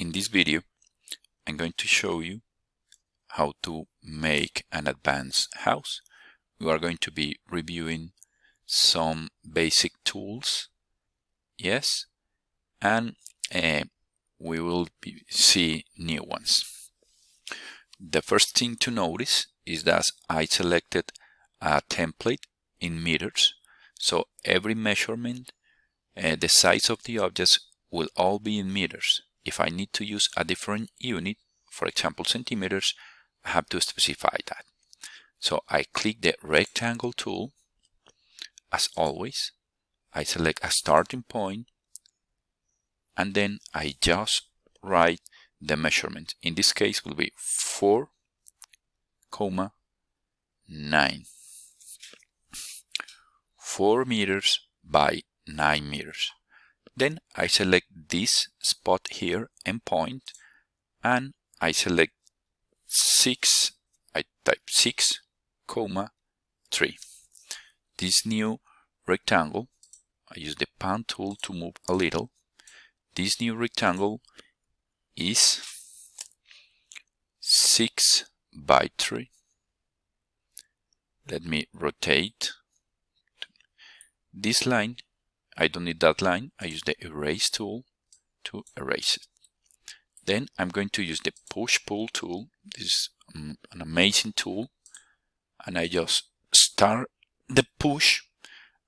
In this video, I'm going to show you how to make an advanced house. We are going to be reviewing some basic tools, yes, and we will see new ones. The first thing to notice is that I selected a template in meters, so every measurement, the size of the objects will all be in meters. If I need to use a different unit, for example centimeters, I have to specify that. So I click the rectangle tool. As always, I select a starting point, and then I just write the measurement. In this case will be 4,9. 4 meters by 9 meters. Then I select this spot here and point, and I select 6. I type 6,3. This new rectangle, I use the pan tool to move a little. This new rectangle is 6 by 3. Let me rotate. This line, I don't need that line. I use the erase tool to erase it. Then I'm going to use the push-pull tool. This is an amazing tool. And I just start the push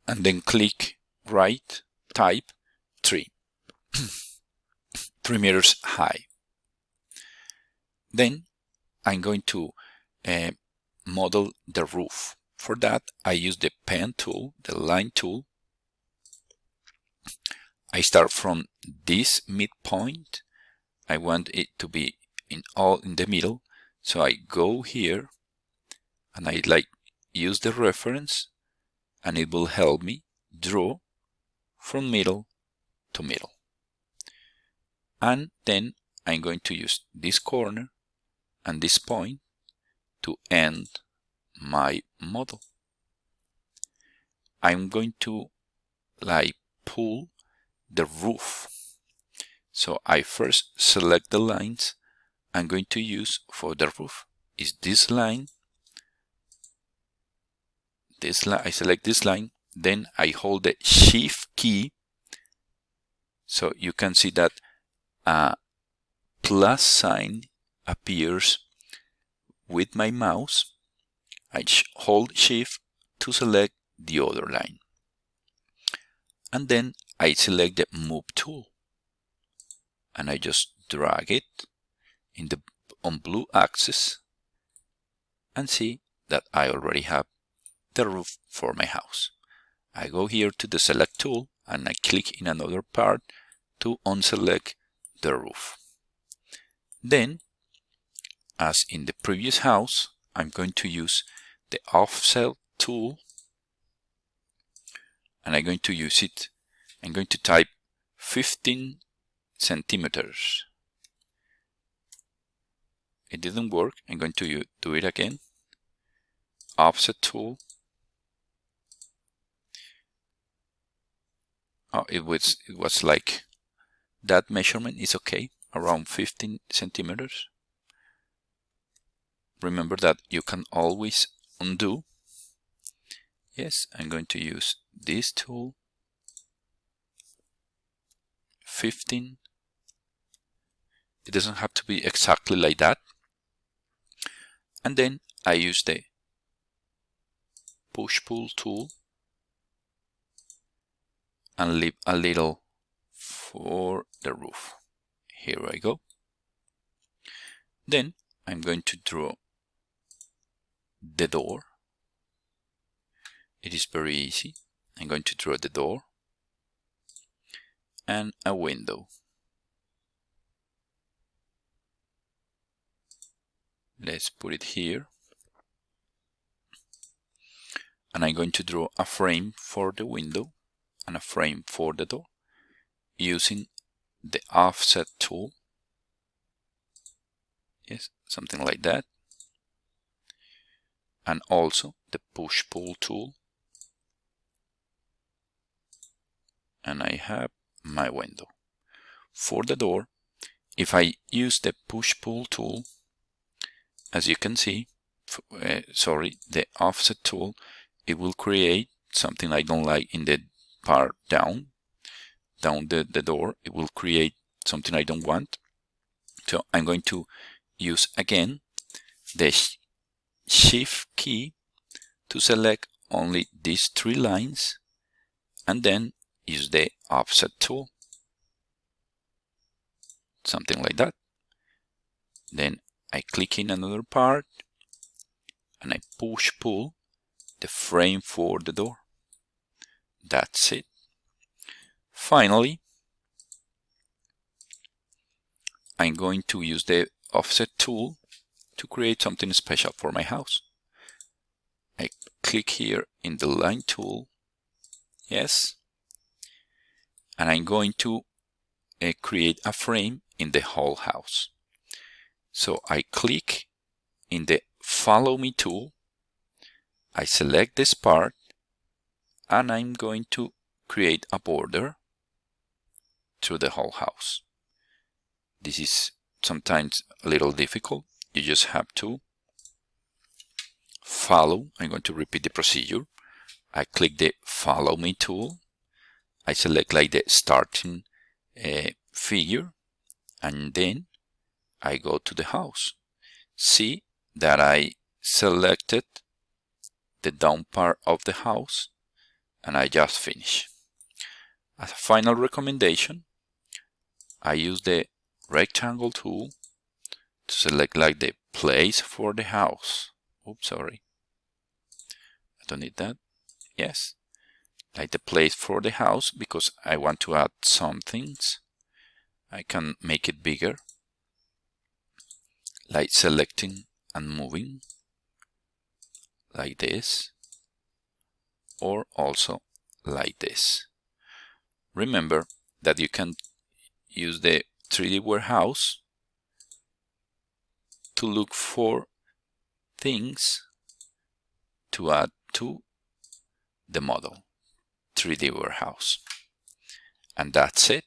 and then click right, type 3. 3 meters high. Then I'm going to model the roof. For that, I use the pen tool, the line tool. I start from this midpoint. I want it to be in the middle. So I go here and I use the reference, and it will help me draw from middle to middle. And then I'm going to use this corner and this point to end my model. I'm going to pull the roof. So I first select the lines I'm going to use for the roof. Is this line. I select this line, then I hold the Shift key. So you can see that a plus sign appears with my mouse. I hold Shift to select the other line. And then I select the Move tool. And I just drag it on blue axis, and see that I already have the roof for my house. I go here to the Select tool, and I click in another part to unselect the roof. Then, as in the previous house, I'm going to use the Offset tool, and I'm going to use it. I'm going to type 15 centimeters. It didn't work. I'm going to do it again. Offset tool. Oh, it was like that measurement is okay, around 15 centimeters. Remember that you can always undo. Yes, I'm going to use this tool. 15. It doesn't have to be exactly like that. And then I use the push-pull tool and leave a little for the roof. Here I go. Then I'm going to draw the door. It is very easy. I'm going to draw the door and a window. Let's put it here. And I'm going to draw a frame for the window and a frame for the door using the Offset tool. Yes, something like that. And also the Push-Pull tool. And I have my window. For the door, if I use the push-pull tool, as you can see, the offset tool, it will create something I don't like in the part down the door. It will create something I don't want. So I'm going to use again the Shift key to select only these 3 lines, and then use the offset tool, something like that. Then I click in another part and I push-pull the frame for the door. That's it. Finally, I'm going to use the offset tool to create something special for my house. I click here in the line tool, yes, and I'm going to create a frame in the whole house. So I click in the Follow Me tool, I select this part, and I'm going to create a border through the whole house. This is sometimes a little difficult. You just have to follow. I'm going to repeat the procedure. I click the Follow Me tool. I select like the starting figure, and then I go to the house. See that I selected the down part of the house, and I just finish. As a final recommendation, I use the rectangle tool to select like the place for the house. Oops, sorry. I don't need that. Yes. Like the place for the house, because I want to add some things. I can make it bigger, like selecting and moving, like this, or also like this. Remember that you can use the 3D warehouse to look for things to add to the model 3D warehouse. And that's it.